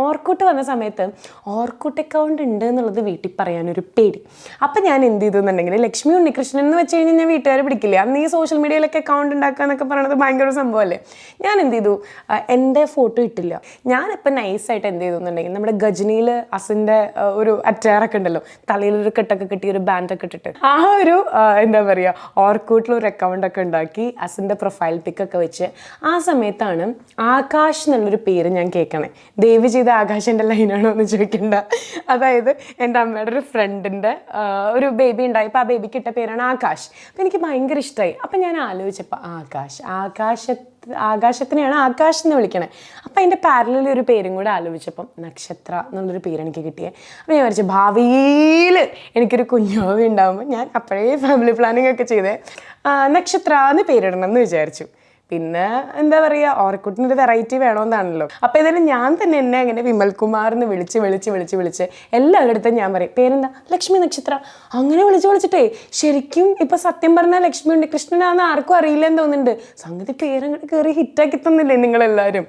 Orkut വന്ന സമയത്ത് Orkut account ഉണ്ട് എന്നുള്ളത് വീട്ടിൽ പറയാനൊരു പേടി. അപ്പം ഞാൻ എന്ത് ചെയ്തു എന്നുണ്ടെങ്കിൽ ലക്ഷ്മി ഉണ്ണികൃഷ്ണൻ എന്ന് വെച്ച് കഴിഞ്ഞാൽ ഞാൻ വീട്ടുകാർ പിടിക്കില്ല. അന്ന് ഈ സോഷ്യൽ മീഡിയയിലൊക്കെ അക്കൗണ്ട് ഉണ്ടാക്കുക എന്നൊക്കെ പറയുന്നത് ഭയങ്കര സംഭവമല്ലേ. ഞാൻ എന്ത് ചെയ്തു, എൻ്റെ ഫോട്ടോ ഇട്ടില്ല. ഞാനിപ്പോൾ നൈസായിട്ട് എന്ത് ചെയ്തു എന്നുണ്ടെങ്കിൽ നമ്മുടെ ഗജനിയിൽ അസിൻ്റെ ഒരു അറ്റാറൊക്കെ ഉണ്ടല്ലോ, തലയിലൊരു കെട്ടൊക്കെ കെട്ടി ഒരു ബാൻഡൊക്കെ ഇട്ടിട്ട് ആ ഒരു എന്താ പറയുക ഓർക്കൂട്ടിലൊരു അക്കൗണ്ടൊക്കെ ഉണ്ടാക്കി അസിൻ്റെ പ്രൊഫൈൽ പിക്കൊക്കെ വെച്ച് ആ സമയത്താണ് ആകാശ് എന്നുള്ളൊരു പേര് ഞാൻ കേൾക്കണേ. ദയവ് ചെയ്ത് ആകാശിൻ്റെ ലൈനാണോ എന്ന് ചോദിക്കണ്ട. അതായത് എൻ്റെ അമ്മയുടെ ഒരു ഫ്രണ്ടിൻ്റെ ഒരു ബേബി ഉണ്ടായപ്പോൾ ആ ബേബിക്ക് ഇട്ട പേരാണ് ആകാശ്. അപ്പം എനിക്ക് ഭയങ്കര ഇഷ്ടമായി. അപ്പം ഞാൻ ആലോചിച്ചപ്പോൾ ആകാശത്തിനെയാണ് ആകാശ് എന്ന് വിളിക്കണേ. അപ്പം അതിൻ്റെ പാരലൽ ഒരു പേരും കൂടെ ആലോചിച്ചപ്പം നക്ഷത്ര എന്നുള്ളൊരു പേര് എനിക്ക് കിട്ടിയത്. അപ്പം ഞാൻ വിചാരിച്ചു ഭാവിയിൽ എനിക്കൊരു കുഞ്ഞാവി ഉണ്ടാകുമ്പോൾ ഞാൻ അപ്പോഴേ ഫാമിലി പ്ലാനിങ് ഒക്കെ ചെയ്തേ നക്ഷത്ര എന്ന് പേരിടണം എന്ന് വിചാരിച്ചു. പിന്നെ എന്താ പറയുക, ഓർക്കൂട്ടിനൊരു വെറൈറ്റി വേണമെന്നാണല്ലോ. അപ്പോൾ ഏതായാലും ഞാൻ തന്നെ എന്നെ അങ്ങനെ വിമൽകുമാർ എന്ന് വിളിച്ച് എല്ലാവരുടെ അടുത്തും ഞാൻ പറയും പേരെന്താ, ലക്ഷ്മി നക്ഷത്ര. അങ്ങനെ വിളിച്ചിട്ടേ ശരിക്കും ഇപ്പം സത്യം പറഞ്ഞാൽ ലക്ഷ്മി ഉണ്ണികൃഷ്ണനാണെന്ന് ആർക്കും അറിയില്ലെന്ന് തോന്നുന്നുണ്ട്. സംഗതി പേരങ്ങോട്ട് കയറി ഹിറ്റാക്കി തന്നില്ലേ നിങ്ങളെല്ലാവരും.